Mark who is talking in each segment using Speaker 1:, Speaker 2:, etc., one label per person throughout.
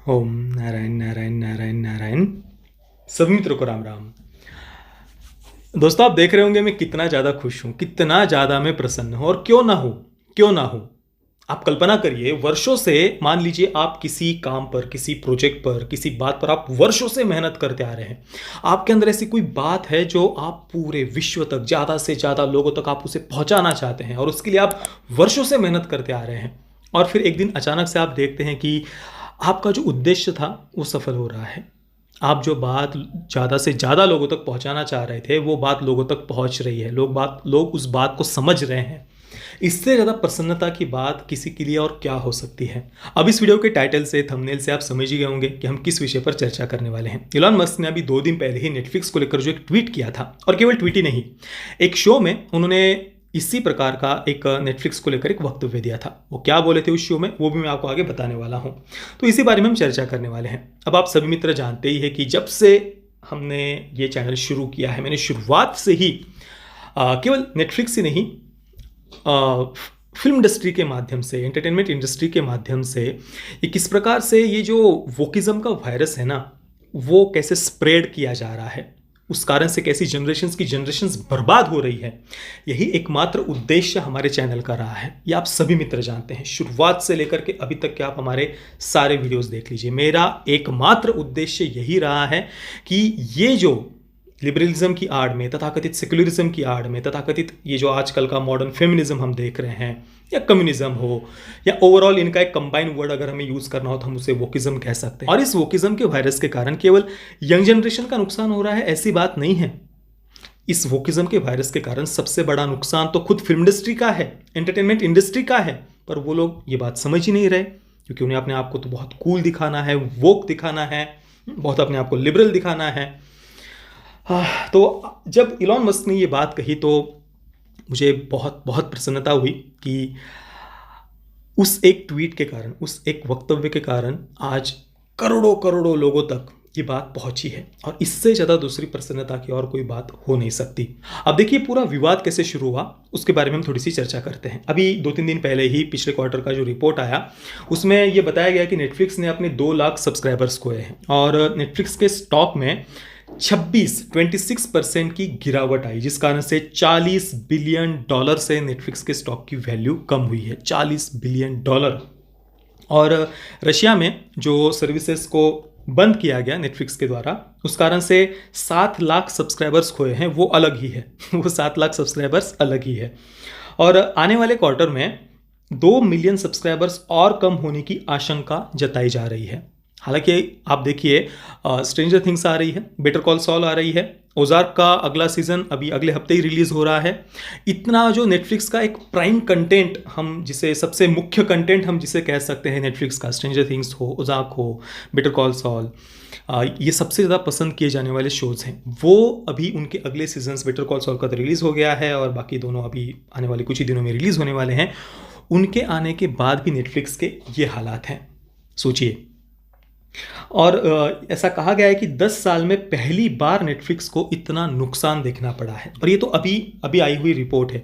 Speaker 1: ओम नारायण नारायण नारायण नारायण। सभी मित्रों को राम राम। दोस्तों, आप देख रहे होंगे मैं कितना ज़्यादा खुश हूँ, कितना ज़्यादा मैं प्रसन्न हूँ। और क्यों ना हूँ, क्यों ना हूँ। आप कल्पना करिए, वर्षों से मान लीजिए आप किसी काम पर, किसी प्रोजेक्ट पर, किसी बात पर आप वर्षों से मेहनत करते आ रहे हैं। आपके अंदर ऐसी कोई बात है जो आप पूरे विश्व तक, ज़्यादा से ज़्यादा लोगों तक आप उसे पहुँचाना चाहते हैं और उसके लिए आप वर्षों से मेहनत करते आ रहे हैं। और फिर एक दिन अचानक से आप देखते हैं कि आपका जो उद्देश्य था वो सफल हो रहा है। आप जो बात ज़्यादा से ज़्यादा लोगों तक पहुंचाना चाह रहे थे वो बात लोगों तक पहुंच रही है। लोग उस बात को समझ रहे हैं। इससे ज़्यादा प्रसन्नता की बात किसी के लिए और क्या हो सकती है। अब इस वीडियो के टाइटल से, थंबनेल से आप समझ ही गए होंगे कि हम किस विषय पर चर्चा करने वाले हैं। इलॉन मस्क ने अभी 2 दिन पहले ही नेटफ्लिक्स को लेकर जो एक ट्वीट किया था, और केवल ट्वीट ही नहीं, एक शो में उन्होंने इसी प्रकार का एक नेटफ्लिक्स को लेकर एक वक्तव्य दिया था। वो क्या बोले थे उस शो में, वो भी मैं आपको आगे बताने वाला हूँ। तो इसी बारे में हम चर्चा करने वाले हैं। अब आप सभी मित्र जानते ही है कि जब से हमने ये चैनल शुरू किया है, मैंने शुरुआत से ही केवल नेटफ्लिक्स ही नहीं, फिल्म इंडस्ट्री के माध्यम से, एंटरटेनमेंट इंडस्ट्री के माध्यम से ये किस प्रकार से ये जो वोकिज्म का वायरस है ना, वो कैसे स्प्रेड किया जा रहा है, उस कारण से कैसी जनरेशन्स की जनरेशन्स बर्बाद हो रही है। यही एकमात्र उद्देश्य हमारे चैनल का रहा है। ये आप सभी मित्र जानते हैं। शुरुआत से लेकर के अभी तक के आप हमारे सारे वीडियोस देख लीजिए। मेरा एकमात्र उद्देश्य यही रहा है कि ये जो लिबरलिज्म की आड़ में, तथाकथित सेक्युलरिज्म की आड़ में, तथाकथित ये जो आजकल का मॉडर्न फेमिनिज्म हम देख रहे हैं, या कम्युनिज्म हो, या ओवरऑल इनका एक कंबाइंड वर्ड अगर हमें यूज़ करना हो तो हम उसे वोकिज्म कह सकते हैं। और इस वोकिज्म के वायरस के कारण केवल यंग जनरेशन का नुकसान हो रहा है, ऐसी बात नहीं है। इस वोकिज्म के वायरस के कारण सबसे बड़ा नुकसान तो खुद फिल्म इंडस्ट्री का है, एंटरटेनमेंट इंडस्ट्री का है। पर वो लोग ये बात समझ ही नहीं रहे, क्योंकि उन्हें अपने आप को तो बहुत कूल दिखाना है, वोक दिखाना है, बहुत अपने आप को लिबरल दिखाना है। तो जब इलॉन मस्क ने ये बात कही तो मुझे बहुत बहुत प्रसन्नता हुई कि उस एक ट्वीट के कारण, उस एक वक्तव्य के कारण आज करोड़ों करोड़ों लोगों तक ये बात पहुंची है। और इससे ज़्यादा दूसरी प्रसन्नता की और कोई बात हो नहीं सकती। अब देखिए, पूरा विवाद कैसे शुरू हुआ उसके बारे में हम थोड़ी सी चर्चा करते हैं। अभी 2-3 दिन पहले ही पिछले क्वार्टर का जो रिपोर्ट आया उसमें ये बताया गया कि नेटफ्लिक्स ने अपने 2 लाख सब्सक्राइबर्स खोए हैं और नेटफ्लिक्स के स्टॉक में 26% की गिरावट आई, जिस कारण से $40 बिलियन से नेटफ्लिक्स के स्टॉक की वैल्यू कम हुई है। $40 बिलियन। और रशिया में जो सर्विसेज को बंद किया गया नेटफ्लिक्स के द्वारा, उस कारण से 7 लाख सब्सक्राइबर्स खोए हैं, वो अलग ही है। वो 7 लाख सब्सक्राइबर्स अलग ही है। और आने वाले क्वार्टर में 2 मिलियन सब्सक्राइबर्स और कम होने की आशंका जताई जा रही है। हालांकि आप देखिए, स्ट्रेंजर थिंग्स आ रही है, बेटर कॉल सॉल आ रही है, ओजार्क का अगला सीजन अभी अगले हफ्ते ही रिलीज हो रहा है। इतना जो नेटफ्लिक्स का एक प्राइम कंटेंट, हम जिसे सबसे मुख्य कंटेंट हम जिसे कह सकते हैं नेटफ्लिक्स का, स्ट्रेंजर थिंग्स हो, ओजार्क हो, बेटर कॉल सॉल, ये सबसे ज़्यादा पसंद किए जाने वाले शोज़ हैं। वो अभी उनके अगले सीजन्स, बेटर कॉल सॉल का तो रिलीज़ हो गया है और बाकी दोनों अभी आने वाले कुछ ही दिनों में रिलीज़ होने वाले हैं। उनके आने के बाद भी नेटफ्लिक्स के ये हालात हैं, सोचिए। और ऐसा कहा गया है कि 10 साल में पहली बार नेटफ्लिक्स को इतना नुकसान देखना पड़ा है। और ये तो अभी अभी आई हुई रिपोर्ट है।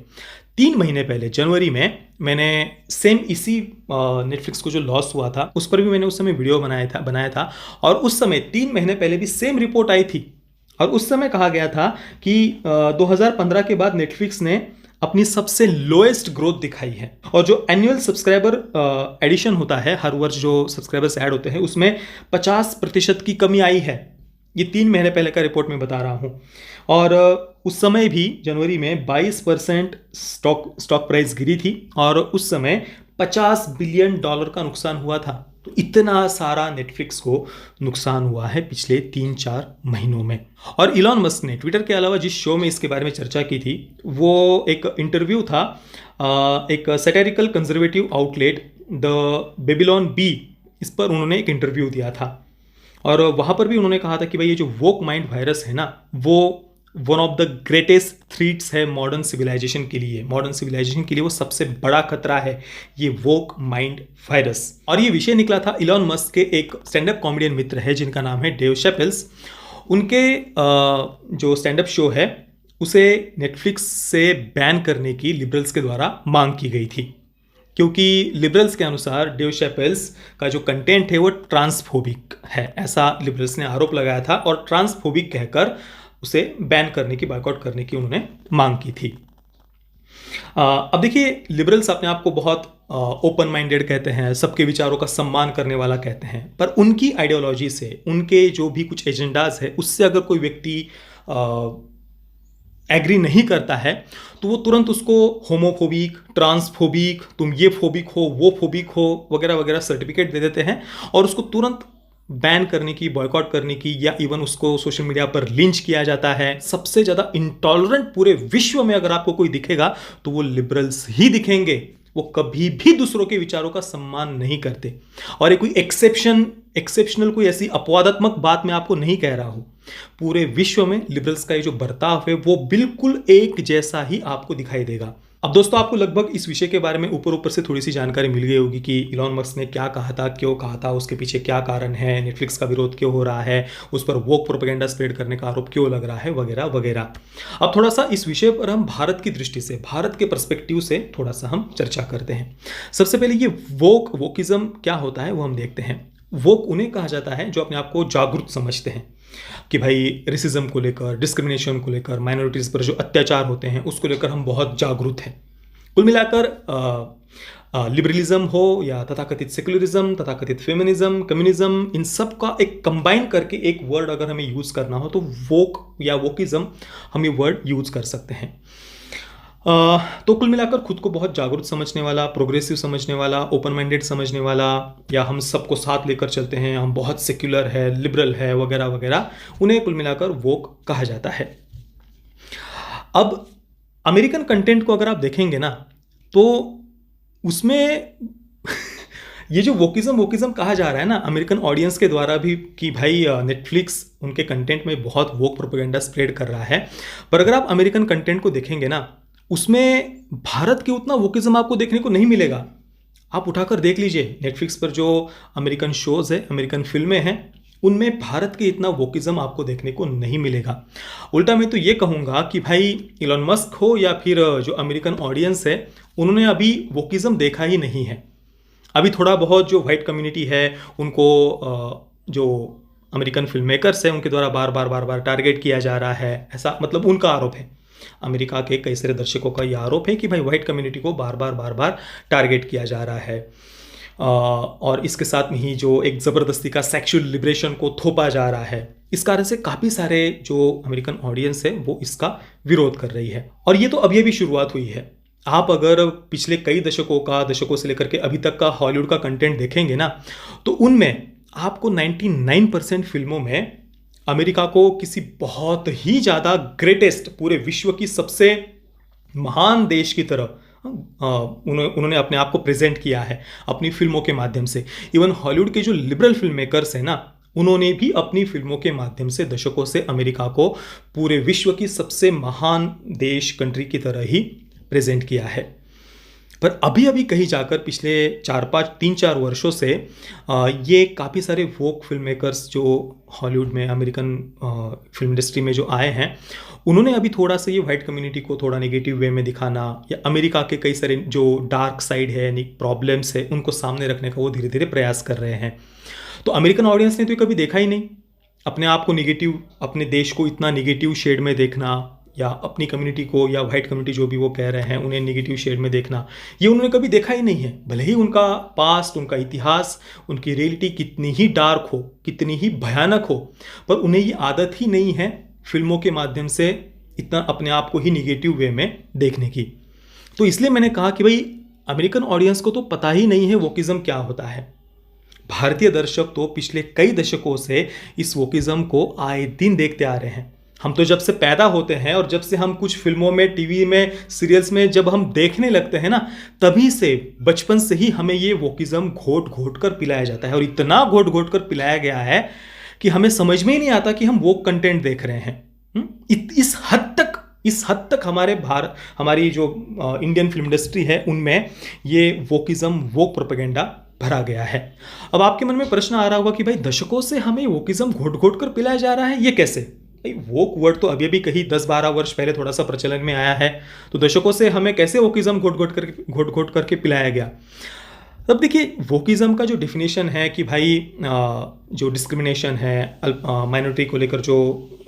Speaker 1: 3 महीने पहले जनवरी में मैंने सेम इसी नेटफ्लिक्स को जो लॉस हुआ था उस पर भी मैंने उस समय वीडियो बनाया था। और उस समय 3 महीने पहले भी सेम रिपोर्ट आई थी और उस समय कहा गया था कि 2015 के बाद नेटफ्लिक्स ने अपनी सबसे लोएस्ट ग्रोथ दिखाई है। और जो एनुअल सब्सक्राइबर एडिशन होता है, हर वर्ष जो सब्सक्राइबर्स ऐड होते हैं, उसमें 50% की कमी आई है। ये 3 महीने पहले का रिपोर्ट मैं बता रहा हूँ। और उस समय भी जनवरी में 22% स्टॉक प्राइस गिरी थी और उस समय $50 बिलियन का नुकसान हुआ था। तो इतना सारा नेटफ्लिक्स को नुकसान हुआ है पिछले 3-4 महीनों में। और इलॉन मस्क ने ट्विटर के अलावा जिस शो में इसके बारे में चर्चा की थी, वो एक इंटरव्यू था, एक satirical conservative outlet the Babylon Bee, इस पर उन्होंने एक इंटरव्यू दिया था। और वहाँ पर भी उन्होंने कहा था कि भाई ये जो वोक माइंड वायरस है ना, वो one of the greatest threats है मॉडर्न सिविलाइजेशन के लिए। मॉडर्न सिविलाइजेशन के लिए वो सबसे बड़ा खतरा है, ये वोक माइंड वायरस। और ये विषय निकला था इलॉन मस्क के एक स्टैंड अप कॉमेडियन मित्र है जिनका नाम है डेव शैपेल्स। उनके जो स्टैंड अप शो है उसे नेटफ्लिक्स से बैन करने की लिबरल्स के द्वारा मांग की गई थी। क्योंकि लिबरल्स के अनुसार डेव शैपेल्स का जो कंटेंट है वो ट्रांसफोबिक है, ऐसा लिबरल्स ने आरोप लगाया था और ट्रांसफोबिक कहकर उसे बैन करने की, बॉयकॉट करने की उन्होंने मांग की थी। अब देखिए, लिबरल्स अपने आप को बहुत ओपन माइंडेड कहते हैं, सबके विचारों का सम्मान करने वाला कहते हैं, पर उनकी आइडियोलॉजी से, उनके जो भी कुछ एजेंडाज है उससे अगर कोई व्यक्ति एग्री नहीं करता है तो वो तुरंत उसको होमोफोबिक, ट्रांसफोबिक, तुम ये फोबिक हो, वो फोबिक हो, वगैरह वगैरह सर्टिफिकेट दे देते हैं और उसको तुरंत बैन करने की, बॉयकॉट करने की, या इवन उसको सोशल मीडिया पर लिंच किया जाता है। सबसे ज़्यादा इंटॉलरेंट पूरे विश्व में अगर आपको कोई दिखेगा तो वो लिबरल्स ही दिखेंगे। वो कभी भी दूसरों के विचारों का सम्मान नहीं करते। और ये कोई एक्सेप्शनल कोई ऐसी अपवादात्मक बात मैं आपको नहीं कह रहा हूं। पूरे विश्व में लिबरल्स का ये जो बर्ताव है वो बिल्कुल एक जैसा ही आपको दिखाई देगा। अब दोस्तों, आपको लगभग इस विषय के बारे में ऊपर ऊपर से थोड़ी सी जानकारी मिल गई होगी कि इलॉन मस्क ने क्या कहा था, क्यों कहा था, उसके पीछे क्या कारण है, नेटफ्लिक्स का विरोध क्यों हो रहा है, उस पर वोक प्रोपेगेंडा स्प्रेड करने का आरोप क्यों लग रहा है, वगैरह वगैरह। अब थोड़ा सा इस विषय पर हम भारत की दृष्टि से, भारत के पर्सपेक्टिव से थोड़ा सा हम चर्चा करते हैं। सबसे पहले ये वोकिज्म क्या होता है वो हम देखते हैं। वोक उन्हें कहा जाता है जो अपने आप को जागरूक समझते हैं कि भाई रेसिज्म को लेकर, डिस्क्रिमिनेशन को लेकर, माइनॉरिटीज़ पर जो अत्याचार होते हैं उसको लेकर हम बहुत जागरूक हैं। कुल मिलाकर लिबरलिज्म हो या तथाकथित सेक्युलरिज्म, तथाकथित फेमिनिज्म, कम्युनिज्म, इन सब का एक कंबाइन करके एक वर्ड अगर हमें यूज़ करना हो तो वोक या वोकिज्म हम ये वर्ड यूज़ कर सकते हैं। तो कुल मिलाकर खुद को बहुत जागरूक समझने वाला, प्रोग्रेसिव समझने वाला, ओपन माइंडेड समझने वाला, या हम सबको साथ लेकर चलते हैं, हम बहुत सेक्युलर है, लिबरल है, वगैरह वगैरह, उन्हें कुल मिलाकर वोक कहा जाता है। अब अमेरिकन कंटेंट को अगर आप देखेंगे ना तो उसमें ये जो वोकिज्म कहा जा रहा है ना अमेरिकन ऑडियंस के द्वारा भी कि भाई नेटफ्लिक्स उनके कंटेंट में बहुत वोक प्रोपेगेंडा स्प्रेड कर रहा है, पर अगर आप अमेरिकन कंटेंट को देखेंगे ना उसमें भारत के उतना वोकिज्म आपको देखने को नहीं मिलेगा। आप उठाकर देख लीजिए, नेटफ्लिक्स पर जो अमेरिकन शोज़ है, अमेरिकन फिल्में हैं, उनमें भारत के इतना वोकिज्म आपको देखने को नहीं मिलेगा। उल्टा मैं तो ये कहूँगा कि भाई इलॉन मस्क हो या फिर जो अमेरिकन ऑडियंस है, उन्होंने अभी वोकिज्म देखा ही नहीं है। अभी थोड़ा बहुत जो वाइट कम्युनिटी है उनको जो अमेरिकन फिल्म मेकर्स हैं उनके द्वारा बार बार टारगेट किया जा रहा है, ऐसा मतलब उनका आरोप है। अमेरिका के कई सारे दर्शकों का यह आरोप है कि भाई वाइट कम्युनिटी को बार बार टारगेट किया जा रहा है, और इसके साथ में ही जो एक ज़बरदस्ती का सेक्सुअल लिबरेशन को थोपा जा रहा है। इस कारण से काफ़ी सारे जो अमेरिकन ऑडियंस है वो इसका विरोध कर रही है। और ये तो अभी अभी शुरुआत हुई है। आप अगर पिछले कई दशकों से लेकर के अभी तक का हॉलीवुड का कंटेंट देखेंगे ना तो उनमें आपको 99% फिल्मों में अमेरिका को किसी बहुत ही ज़्यादा ग्रेटेस्ट, पूरे विश्व की सबसे महान देश की तरह उन्होंने अपने आप को प्रेजेंट किया है अपनी फिल्मों के माध्यम से। इवन हॉलीवुड के जो लिबरल फिल्म मेकर्स हैं ना, उन्होंने भी अपनी फिल्मों के माध्यम से दशकों से अमेरिका को पूरे विश्व की सबसे महान देश, कंट्री की तरह ही प्रेजेंट किया है। पर अभी अभी कहीं जाकर पिछले 3-4 वर्षों से ये काफ़ी सारे वोक फिल्म मेकर्स जो हॉलीवुड में, अमेरिकन फिल्म इंडस्ट्री में जो आए हैं, उन्होंने अभी थोड़ा सा ये वाइट कम्युनिटी को थोड़ा नेगेटिव वे में दिखाना, या अमेरिका के कई सारे जो डार्क साइड है, प्रॉब्लम्स है, उनको सामने रखने का वो धीरे धीरे प्रयास कर रहे हैं। तो अमेरिकन ऑडियंस ने तो कभी देखा ही नहीं अपने आप को निगेटिव, अपने देश को इतना निगेटिव शेड में देखना, या अपनी कम्युनिटी को या वाइट कम्युनिटी जो भी वो कह रहे हैं उन्हें निगेटिव शेड में देखना, ये उन्होंने कभी देखा ही नहीं है। भले ही उनका पास्ट, उनका इतिहास, उनकी रियलिटी कितनी ही डार्क हो, कितनी ही भयानक हो, पर उन्हें ये आदत ही नहीं है फिल्मों के माध्यम से इतना अपने आप को ही निगेटिव वे में देखने की। तो इसलिए मैंने कहा कि भाई अमेरिकन ऑडियंस को तो पता ही नहीं है वोकिज्म क्या होता है। भारतीय दर्शक तो पिछले कई दशकों से इस वोकिज्म को आए दिन देखते आ रहे हैं। हम तो जब से पैदा होते हैं और जब से हम कुछ फिल्मों में, टीवी में, सीरियल्स में जब हम देखने लगते हैं ना, तभी से बचपन से ही हमें ये वोकिज्म घोट घोट कर पिलाया जाता है, और इतना घोट घोट कर पिलाया गया है कि हमें समझ में ही नहीं आता कि हम वोक कंटेंट देख रहे हैं। इस हद तक हमारी जो इंडियन फिल्म इंडस्ट्री है उनमें ये वोकिज्म, वोक प्रोपेगेंडा भरा गया है। अब आपके मन में प्रश्न आ रहा होगा कि भाई दशकों से हमें वोकिज्म घोट घोट कर पिलाया जा रहा है, ये कैसे? भाई वोक वर्ड तो अभी अभी कहीं 10-12 वर्ष पहले थोड़ा सा प्रचलन में आया है, तो दशकों से हमें कैसे वोकिज्म घोट घोट करके पिलाया गया। अब देखिए वोकिज्म का जो डिफिनेशन है कि भाई जो डिस्क्रिमिनेशन है, माइनॉरिटी को लेकर जो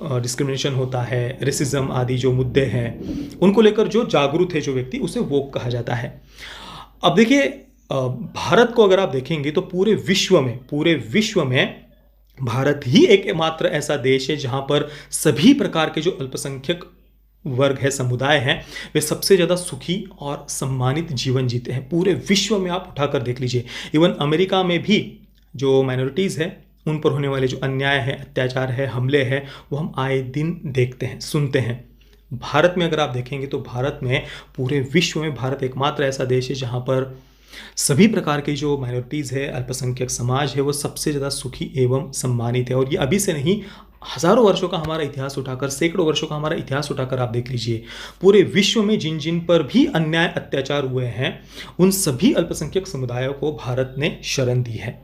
Speaker 1: डिस्क्रिमिनेशन होता है, रेसिज्म आदि जो मुद्दे हैं उनको लेकर जो जागरूक है जो व्यक्ति, उसे वोक कहा जाता है। अब देखिए भारत को अगर आप देखेंगे तो पूरे विश्व में भारत ही एकमात्र ऐसा देश है जहां पर सभी प्रकार के जो अल्पसंख्यक वर्ग है, समुदाय हैं, वे सबसे ज़्यादा सुखी और सम्मानित जीवन जीते हैं। पूरे विश्व में आप उठाकर देख लीजिए, इवन अमेरिका में भी जो माइनॉरिटीज़ है उन पर होने वाले जो अन्याय है, अत्याचार है, हमले हैं, वो हम आए दिन देखते हैं, सुनते हैं। भारत में अगर आप देखेंगे तो भारत में पूरे विश्व में भारत एकमात्र ऐसा देश है जहाँ पर सभी प्रकार की जो माइनॉरिटीज़ है, अल्पसंख्यक समाज है, वो सबसे ज़्यादा सुखी एवं सम्मानित है। और ये अभी से नहीं, हज़ारों वर्षों का हमारा इतिहास उठाकर, सैकड़ों वर्षों का हमारा इतिहास उठाकर आप देख लीजिए, पूरे विश्व में जिन जिन पर भी अन्याय अत्याचार हुए हैं उन सभी अल्पसंख्यक समुदायों को भारत ने शरण दी है,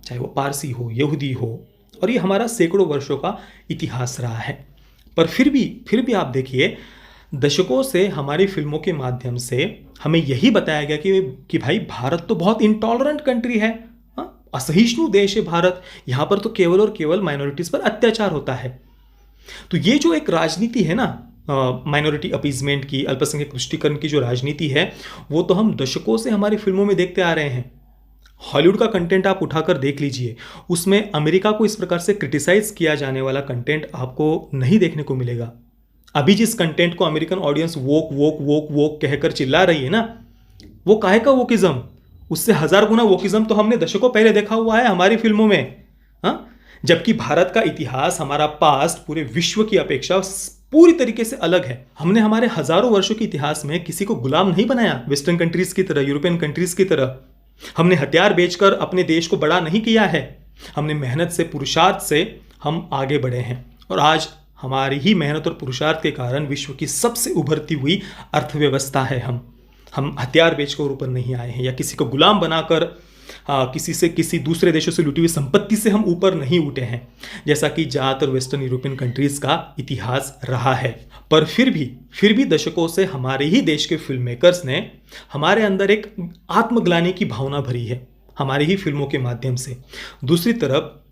Speaker 1: चाहे वो पारसी हो, यहूदी हो, और ये हमारा सैकड़ों वर्षों का इतिहास रहा है। पर फिर भी आप देखिए, दशकों से हमारी फिल्मों के माध्यम से हमें यही बताया गया कि भाई भारत तो बहुत इंटॉलरेंट कंट्री है, असहिष्णु देश है भारत, यहाँ पर तो केवल और केवल माइनॉरिटीज़ पर अत्याचार होता है। तो ये जो एक राजनीति है ना, माइनॉरिटी अपीजमेंट की, अल्पसंख्यक तुष्टीकरण की जो राजनीति है, वो तो हम दशकों से हमारी फिल्मों में देखते आ रहे हैं। हॉलीवुड का कंटेंट आप उठाकर देख लीजिए, उसमें अमेरिका को इस प्रकार से क्रिटिसाइज किया जाने वाला कंटेंट आपको नहीं देखने को मिलेगा। अभी जिस कंटेंट को अमेरिकन ऑडियंस वोक वोक वोक वोक कहकर चिल्ला रही है ना, वो काहे का वोकिज्म, उससे 1000 गुना वोकिज्म तो हमने दशकों पहले देखा हुआ है हमारी फिल्मों में। जबकि भारत का इतिहास, हमारा पास्ट पूरे विश्व की अपेक्षा पूरी तरीके से अलग है। हमने हमारे हजारों वर्षों के इतिहास में किसी को गुलाम नहीं बनाया, वेस्टर्न कंट्रीज की तरह, यूरोपियन कंट्रीज की तरह। हमने हथियार बेचकर अपने देश को बड़ा नहीं किया है। हमने मेहनत से, पुरुषार्थ से हम आगे बढ़े हैं, और आज हमारी ही मेहनत और पुरुषार्थ के कारण विश्व की सबसे उभरती हुई अर्थव्यवस्था है हम हथियार बेचकर ऊपर नहीं आए हैं, या किसी को गुलाम बनाकर किसी दूसरे देशों से लूटी हुई संपत्ति से हम ऊपर नहीं उठे हैं, जैसा कि ज़्यादातर वेस्टर्न यूरोपियन कंट्रीज का इतिहास रहा है। पर फिर भी दशकों से हमारे ही देश के फिल्म मेकर्स ने हमारे अंदर एक आत्मग्लानि की भावना भरी है हमारी ही फिल्मों के माध्यम से। दूसरी तरफ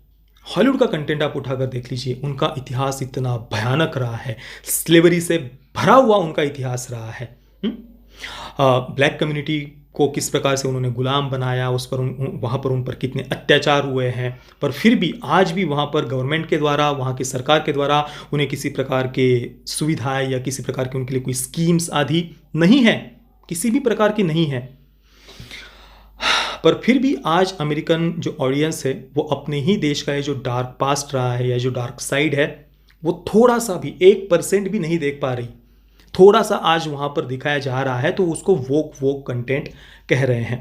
Speaker 1: हॉलीवुड का कंटेंट आप उठाकर देख लीजिए, उनका इतिहास इतना भयानक रहा है, स्लेवरी से भरा हुआ उनका इतिहास रहा है। ब्लैक कम्युनिटी को किस प्रकार से उन्होंने गुलाम बनाया, वहाँ पर उन पर कितने अत्याचार हुए हैं, पर फिर भी आज भी वहाँ पर गवर्नमेंट के द्वारा, वहाँ की सरकार के द्वारा उन्हें किसी प्रकार के सुविधाएं या किसी प्रकार की उनके लिए कोई स्कीम्स आदि नहीं है, किसी भी प्रकार की नहीं है। पर फिर भी आज अमेरिकन जो ऑडियंस है वो अपने ही देश का ये जो डार्क पास्ट रहा है या जो डार्क साइड है वो थोड़ा सा भी 1% भी नहीं देख पा रही। थोड़ा सा आज वहाँ पर दिखाया जा रहा है तो उसको वोक कंटेंट कह रहे हैं।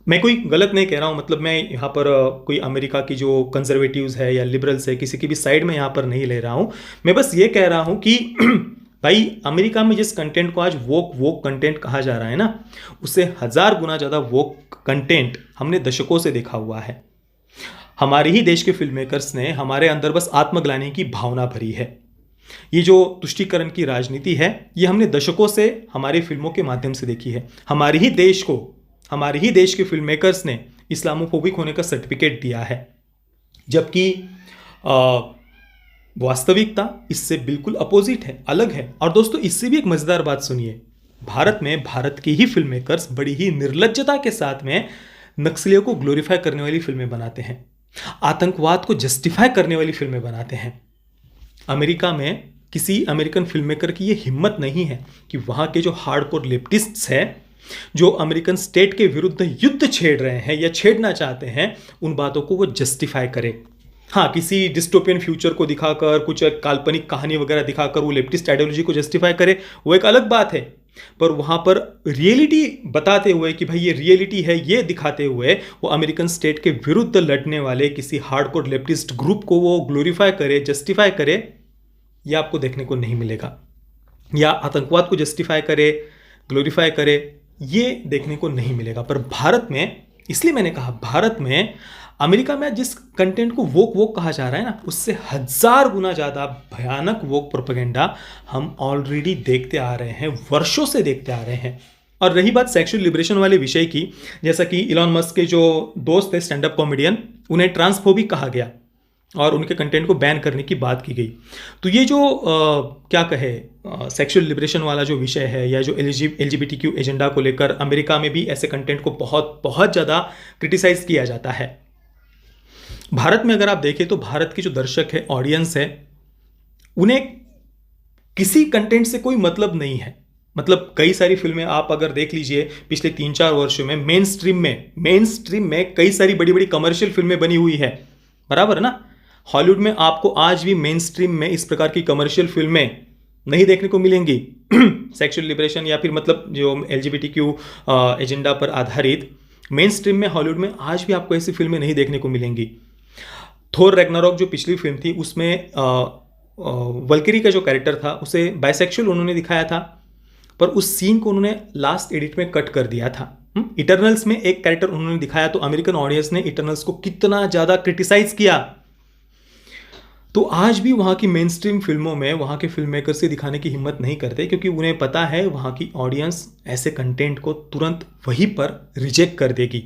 Speaker 1: मैं कोई गलत नहीं कह रहा हूँ, मतलब मैं यहाँ पर कोई अमेरिका की जो कंजर्वेटिव्स है या लिबरल्स है किसी की भी साइड में यहाँ पर नहीं ले रहा हूँ। मैं बस ये कह रहा हूँ कि भाई अमेरिका में जिस कंटेंट को आज वोक कंटेंट कहा जा रहा है ना, उससे 1000 गुना ज़्यादा वोक कंटेंट हमने दशकों से देखा हुआ है। हमारे ही देश के फिल्म मेकर्स ने हमारे अंदर बस आत्मग्लानि की भावना भरी है। ये जो तुष्टीकरण की राजनीति है ये हमने दशकों से हमारी फिल्मों के माध्यम से देखी है। हमारे ही देश के फिल्म मेकर्स ने इस्लामोफोबिक होने का सर्टिफिकेट दिया है, जबकि वास्तविकता इससे बिल्कुल अपोजिट है, अलग है। और दोस्तों इससे भी एक मज़ेदार बात सुनिए, भारत में भारत के ही फिल्म मेकर्स बड़ी ही निर्लज्जता के साथ में नक्सलियों को ग्लोरीफाई करने वाली फिल्में बनाते हैं, आतंकवाद को जस्टिफाई करने वाली फिल्में बनाते हैं। अमेरिका में किसी अमेरिकन फिल्म मेकर की ये हिम्मत नहीं है कि वहाँ के जो हार्डकोर लेफ्टिस्ट्स हैं, जो अमेरिकन स्टेट के विरुद्ध युद्ध छेड़ रहे हैं या छेड़ना चाहते हैं, उन बातों को वो जस्टिफाई करे। हाँ, किसी डिस्टोपियन फ्यूचर को दिखाकर, कुछ काल्पनिक कहानी वगैरह दिखाकर वो लेफ्टिस्ट आइडियोलॉजी को जस्टिफाई करे, वो एक अलग बात है। पर वहाँ पर रियलिटी बताते हुए कि भाई ये रियलिटी है, ये दिखाते हुए वो अमेरिकन स्टेट के विरुद्ध लड़ने वाले किसी हार्डकोर लेफ्टिस्ट ग्रुप को वो ग्लोरीफाई करे, जस्टिफाई करे, ये आपको देखने को नहीं मिलेगा। या आतंकवाद को जस्टिफाई करे, ग्लोरीफाई करे, ये देखने को नहीं मिलेगा। पर भारत में, इसलिए मैंने कहा भारत में अमेरिका में जिस कंटेंट को वोक कहा जा रहा है ना, उससे 1000 गुना ज़्यादा भयानक वोक प्रोपेगेंडा हम ऑलरेडी देखते आ रहे हैं, वर्षों से देखते आ रहे हैं। और रही बात सेक्सुअल लिबरेशन वाले विषय की, जैसा कि इलॉन मस्क के जो दोस्त थे स्टैंड अप कॉमेडियन, उन्हें ट्रांसफोबिक कहा गया और उनके कंटेंट को बैन करने की बात की गई। तो ये जो क्या कहे सेक्सुअल लिबरेशन वाला जो विषय है, या जो LGBTQ एजेंडा को लेकर अमेरिका में भी ऐसे कंटेंट को बहुत बहुत ज़्यादा क्रिटिसाइज किया जाता है। भारत में अगर आप देखें तो भारत के जो दर्शक है, ऑडियंस है, उन्हें किसी कंटेंट से कोई मतलब नहीं है। मतलब कई सारी फिल्में आप अगर देख लीजिए पिछले 3-4 वर्षों में, मेन स्ट्रीम में कई सारी बड़ी बड़ी कमर्शियल फिल्में बनी हुई है, बराबर ना। हॉलीवुड में आपको आज भी मेन स्ट्रीम में इस प्रकार की कमर्शियल फिल्में नहीं देखने को मिलेंगी सेक्सुअल लिबरेशन या फिर मतलब जो LGBTQ एजेंडा पर आधारित मेन स्ट्रीम में हॉलीवुड में आज भी आपको ऐसी फिल्में नहीं देखने को मिलेंगी। थोर रैग्नारोक जो पिछली फिल्म थी, उसमें वल्किरी का जो कैरेक्टर था उसे बाइसेक्सुअल उन्होंने दिखाया था, पर उस सीन को उन्होंने लास्ट एडिट में कट कर दिया था। इटर्नल्स में एक कैरेक्टर उन्होंने दिखाया, तो अमेरिकन ऑडियंस ने इटर्नल्स को कितना ज़्यादा क्रिटिसाइज किया। तो आज भी वहाँ की मेन स्ट्रीम फिल्मों में वहाँ के फिल्म मेकर से दिखाने की हिम्मत नहीं करते, क्योंकि उन्हें पता है वहाँ की ऑडियंस ऐसे कंटेंट को तुरंत वहीं पर रिजेक्ट कर देगी,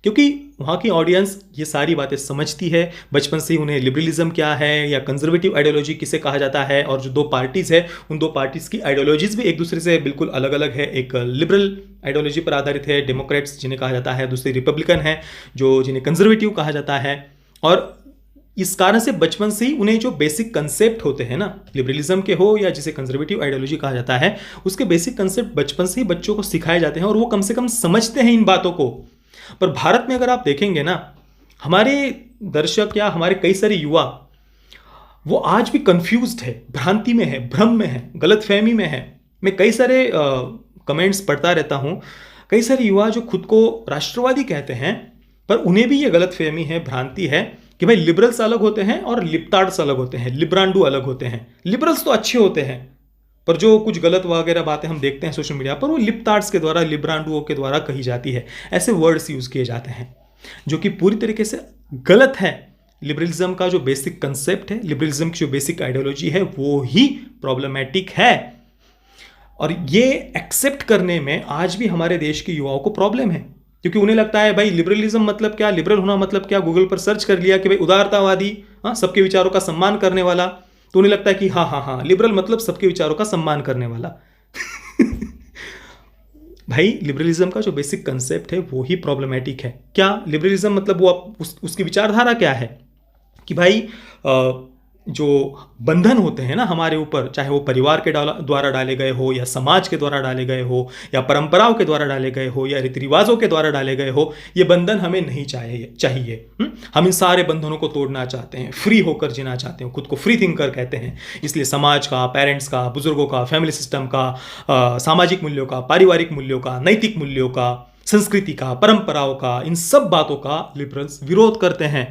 Speaker 1: क्योंकि वहाँ की ऑडियंस ये सारी बातें समझती है। बचपन से ही उन्हें लिबरलिज्म क्या है या कंजर्वेटिव आइडियोलॉजी किसे कहा जाता है, और जो दो पार्टीज़ है उन दो पार्टीज़ की आइडियोलॉजीज़ भी एक दूसरे से बिल्कुल अलग अलग है। एक लिबरल आइडियोलॉजी पर आधारित है, डेमोक्रेट्स जिन्हें कहा जाता है, दूसरी रिपब्लिकन है जो जिन्हें कंजर्वेटिव कहा जाता है। और इस कारण से बचपन से ही उन्हें जो बेसिक कंसेप्ट होते हैं ना, लिबरलिज्म के हो या जिसे कंजर्वेटिव आइडियोलॉजी कहा जाता है, उसके बेसिक कंसेप्ट बचपन से ही बच्चों को सिखाए जाते हैं और वो कम से कम समझते हैं इन बातों को। पर भारत में अगर आप देखेंगे ना, हमारे दर्शक या हमारे कई सारे युवा वो आज भी कंफ्यूज्ड है, भ्रांति में है, भ्रम में है, गलतफहमी में है। मैं कई सारे कमेंट्स पढ़ता रहता हूँ, कई सारे युवा जो खुद को राष्ट्रवादी कहते हैं, पर उन्हें भी ये गलतफहमी है, भ्रांति है कि भाई लिबरल्स अलग होते हैं और लिप्तार्ड्स अलग होते हैं, लिब्रांडू अलग होते हैं। लिबरल्स तो अच्छे होते हैं, पर जो कुछ गलत वगैरह बातें हम देखते हैं सोशल मीडिया पर, वो लिप्तार्ड्स के द्वारा, लिब्रांडुओं के द्वारा कही जाती है। ऐसे वर्ड्स यूज़ किए जाते हैं जो कि पूरी तरीके से गलत है। लिबरलिज्म का जो बेसिक कंसेप्ट है, लिबरलिज्म की जो बेसिक आइडियोलॉजी है, वो ही प्रॉब्लमेटिक है। और ये एक्सेप्ट करने में आज भी हमारे देश के युवाओं को प्रॉब्लम है, क्योंकि उन्हें लगता है भाई लिबरलिज्म मतलब क्या, लिबरल होना मतलब क्या। गूगल पर सर्च कर लिया कि भाई उदारतावादी, सबके विचारों का सम्मान करने वाला, तो उन्हें लगता है कि हाँ लिबरल मतलब सबके विचारों का सम्मान करने वाला भाई लिबरलिज्म का जो बेसिक कंसेप्ट है वो ही प्रॉब्लमेटिक है। क्या लिबरलिज्म मतलब वो उसकी विचारधारा क्या है कि भाई जो बंधन होते हैं ना हमारे ऊपर, चाहे वो परिवार के द्वारा डाले गए हो, या समाज के द्वारा डाले गए हो, या परंपराओं के द्वारा डाले गए हो, या रीति रिवाजों के द्वारा डाले गए हो, ये बंधन हमें नहीं चाहिए। हम इन सारे बंधनों को तोड़ना चाहते हैं, फ्री होकर जीना चाहते हैं, खुद को फ्री थिंकर कहते हैं। इसलिए समाज का, पेरेंट्स का, बुजुर्गों का, फैमिली सिस्टम का, सामाजिक मूल्यों का, पारिवारिक मूल्यों का, नैतिक मूल्यों का, संस्कृति का, परंपराओं का, इन सब बातों का लिबरल्स विरोध करते हैं।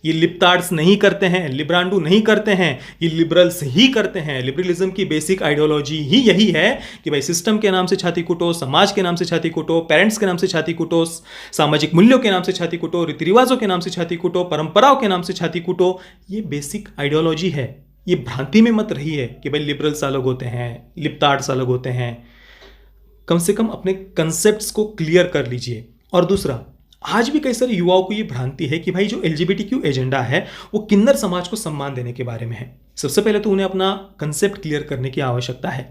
Speaker 1: ये लिप्तार्ड्स नहीं करते हैं, लिब्रांडू नहीं करते हैं, ये लिबरल्स ही करते हैं। लिबरलिज्म की बेसिक आइडियोलॉजी ही यही है कि भाई सिस्टम के नाम से छाती कूटो, समाज के नाम से छाती कूटो, पेरेंट्स के नाम से छाती कूटो, सामाजिक मूल्यों के नाम से छाती कूटो, रीति रिवाजों के नाम से छाती कूटो, परंपराओं के नाम से छाती कूटो। ये बेसिक आइडियोलॉजी है। ये भ्रांति में मत रही है कि भाई लिबरल्स अलग होते हैं, लिप्तार्ड्स अलग होते हैं। कम से कम अपने कंसेप्ट्स को क्लियर कर लीजिए। और दूसरा, आज भी कई सारे युवाओं को ये भ्रांति है कि भाई जो LGBTQ एजेंडा है वो किन्नर समाज को सम्मान देने के बारे में है। सबसे पहले तो उन्हें अपना कंसेप्ट क्लियर करने की आवश्यकता है।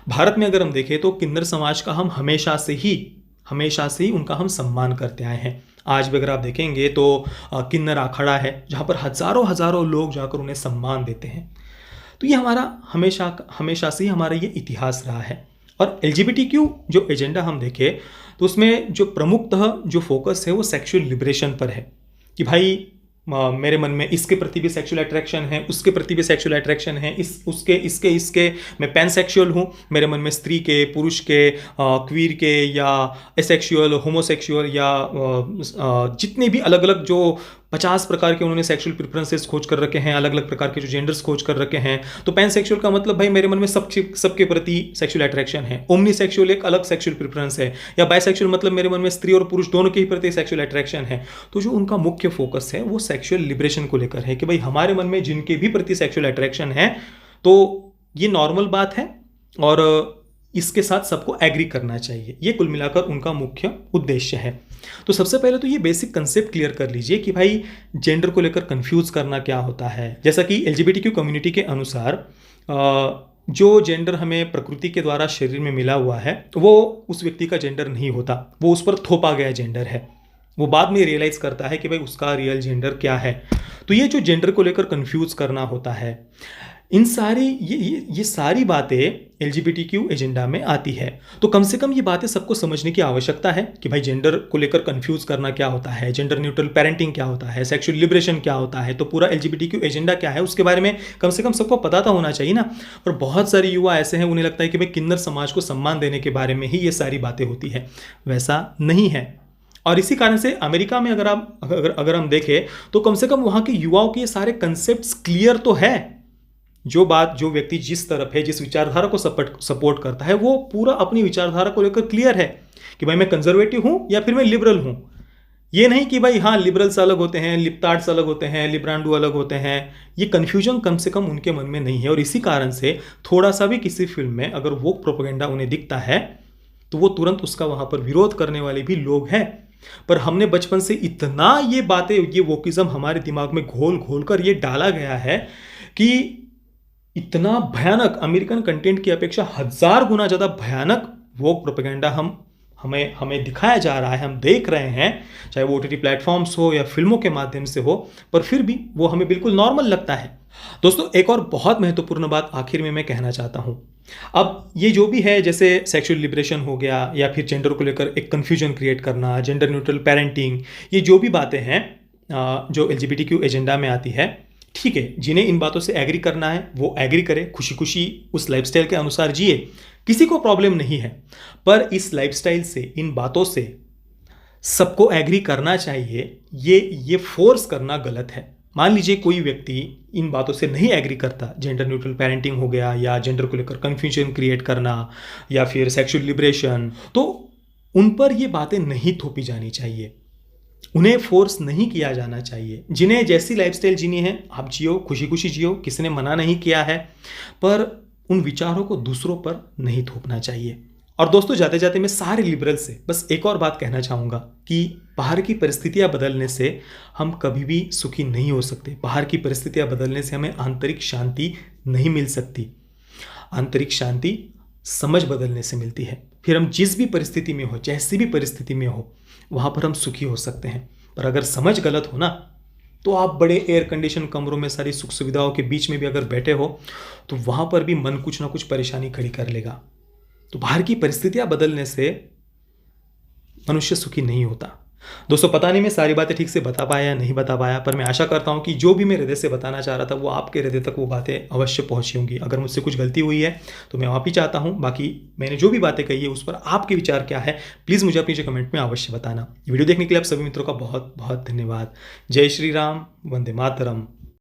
Speaker 1: भारत में अगर हम देखें तो किन्नर समाज का हम हमेशा से ही उनका हम सम्मान करते आए हैं। आज भी अगर आप देखेंगे तो किन्नर अखाड़ा है जहाँ पर हजारों लोग जाकर उन्हें सम्मान देते हैं। तो ये हमारा हमेशा से ही हमारा ये इतिहास रहा है। और LGBTQ जो एजेंडा हम देखें तो उसमें जो प्रमुखतः जो फोकस है वो सेक्सुअल लिबरेशन पर है कि भाई मेरे मन में इसके प्रति भी सेक्सुअल अट्रैक्शन है, उसके प्रति भी सेक्सुअल अट्रैक्शन है, इसके मैं पैनसेक्सुअल हूँ। मेरे मन में स्त्री के, पुरुष के, क्वीर के, या एसेक्सुअल, होमोसेक्सुअल, या जितने भी अलग अलग जो 50 प्रकार के उन्होंने सेक्सुअल प्रेफरेंसेस खोज कर रखे हैं, अलग अलग प्रकार के जो जेंडर्स खोज कर रखे हैं। तो पैनसेक्सुअल का मतलब भाई मेरे मन में सबके प्रति सेक्सुअल अट्रैक्शन है। ओमनीसेक्सुअल एक अलग सेक्सुअल प्रेफरेंस है। या बायसेक्सुअल मतलब मेरे मन में स्त्री और पुरुष दोनों के ही प्रति सेक्सुअल अट्रैक्शन है। तो जो उनका मुख्य फोकस है वो सेक्सुअल लिबरेशन को लेकर है कि भाई हमारे मन में जिनके भी प्रति सेक्सुअल अट्रैक्शन है तो ये नॉर्मल बात है और इसके साथ सबको एग्री करना चाहिए। ये कुल मिलाकर उनका मुख्य उद्देश्य है। तो सबसे पहले तो ये बेसिक कंसेप्ट क्लियर कर लीजिए कि भाई जेंडर को लेकर कंफ्यूज करना क्या होता है। जैसा कि एलजीबीटीक्यू कम्युनिटी के अनुसार जो जेंडर हमें प्रकृति के द्वारा शरीर में मिला हुआ है वो उस व्यक्ति का जेंडर नहीं होता, वो उस पर थोपा गया जेंडर है। वो बाद में रियलाइज करता है कि भाई उसका रियल जेंडर क्या है। तो ये जो जेंडर को लेकर कंफ्यूज करना होता है, इन सारी ये सारी बातें एलजीबीटीक्यू एजेंडा में आती है। तो कम से कम ये बातें सबको समझने की आवश्यकता है कि भाई जेंडर को लेकर कंफ्यूज करना क्या होता है, जेंडर न्यूट्रल पेरेंटिंग क्या होता है, सेक्सुअल लिबरेशन क्या होता है, तो पूरा एलजीबीटीक्यू एजेंडा क्या है उसके बारे में कम से कम सबको पता तो होना चाहिए ना। और बहुत सारे युवा ऐसे हैं उन्हें लगता है कि भाई किन्नर समाज को सम्मान देने के बारे में ही ये सारी बातें होती है। वैसा नहीं है। और इसी कारण से अमेरिका में अगर हम देखें तो कम से कम वहाँ के युवाओं के ये सारे कंसेप्ट क्लियर तो है। जो व्यक्ति जिस तरफ है, जिस विचारधारा को सपोर्ट करता है, वो पूरा अपनी विचारधारा को लेकर क्लियर है कि भाई मैं कंजर्वेटिव हूं या फिर मैं लिबरल हूं। ये नहीं कि भाई हाँ लिबरल्स अलग होते हैं, लिप्तार्ड्स अलग होते हैं, लिब्रांडू अलग होते हैं। ये कन्फ्यूजन कम से कम उनके मन में नहीं है। और इसी कारण से थोड़ा सा भी किसी फिल्म में अगर वो प्रोपेगेंडा उन्हें दिखता है तो वो तुरंत उसका वहां पर विरोध करने वाले भी लोग हैं। पर हमने बचपन से इतना ये बातें, ये वोकिज्म हमारे दिमाग में घोल घोल कर ये डाला गया है कि इतना भयानक, अमेरिकन कंटेंट की अपेक्षा 1000 गुना ज़्यादा भयानक वो प्रोपेगेंडा हमें दिखाया जा रहा है, हम देख रहे हैं, चाहे वो ओटीटी प्लेटफॉर्म्स हो या फिल्मों के माध्यम से हो, पर फिर भी वो हमें बिल्कुल नॉर्मल लगता है। दोस्तों एक और बहुत महत्वपूर्ण बात आखिर में मैं कहना चाहता हूँ। अब ये जो भी है, जैसे सेक्सुअल लिबरेशन हो गया या फिर जेंडर को लेकर एक कन्फ्यूजन क्रिएट करना, जेंडर न्यूट्रल पेरेंटिंग, ये जो भी बातें हैं जो एलजीबीटीक्यू एजेंडा में आती है, ठीक है, जिन्हें इन बातों से एग्री करना है वो एग्री करे, खुशी खुशी उस लाइफस्टाइल के अनुसार जिए, किसी को प्रॉब्लम नहीं है। पर इस लाइफस्टाइल से, इन बातों से सबको एग्री करना चाहिए, ये फोर्स करना गलत है। मान लीजिए कोई व्यक्ति इन बातों से नहीं एग्री करता, जेंडर न्यूट्रल पेरेंटिंग हो गया या जेंडर को लेकर कन्फ्यूजन क्रिएट करना या फिर सेक्सुअल लिबरेशन, तो उन पर ये बातें नहीं थोपी जानी चाहिए, उन्हें फोर्स नहीं किया जाना चाहिए। जिन्हें जैसी लाइफस्टाइल जीनी है आप जियो, खुशी खुशी जियो, किसी ने मना नहीं किया है, पर उन विचारों को दूसरों पर नहीं थोपना चाहिए। और दोस्तों जाते जाते मैं सारे लिबरल से बस एक और बात कहना चाहूँगा कि बाहर की परिस्थितियाँ बदलने से हम कभी भी सुखी नहीं हो सकते। बाहर की परिस्थितियाँ बदलने से हमें आंतरिक शांति नहीं मिल सकती। आंतरिक शांति समझ बदलने से मिलती है। फिर हम जिस भी परिस्थिति में हो, जैसी भी परिस्थिति में हो, वहाँ पर हम सुखी हो सकते हैं। पर अगर समझ गलत हो ना, तो आप बड़े एयर कंडीशन कमरों में सारी सुख सुविधाओं के बीच में भी अगर बैठे हो तो वहाँ पर भी मन कुछ ना कुछ परेशानी खड़ी कर लेगा। तो बाहर की परिस्थितियाँ बदलने से मनुष्य सुखी नहीं होता। दोस्तों पता नहीं मैं सारी बातें ठीक से बता पाया या नहीं बता पाया, पर मैं आशा करता हूँ कि जो भी मैं हृदय से बताना चाह रहा था वो आपके हृदय तक वो बातें अवश्य पहुँची होंगी। अगर मुझसे कुछ गलती हुई है तो मैं माफ़ी चाहता हूँ। बाकी मैंने जो भी बातें कही है उस पर आपके विचार क्या है प्लीज़ मुझे अपनी कमेंट में अवश्य बताना। वीडियो देखने के लिए आप सभी मित्रों का बहुत बहुत धन्यवाद। जय श्री राम, वंदे मातरम।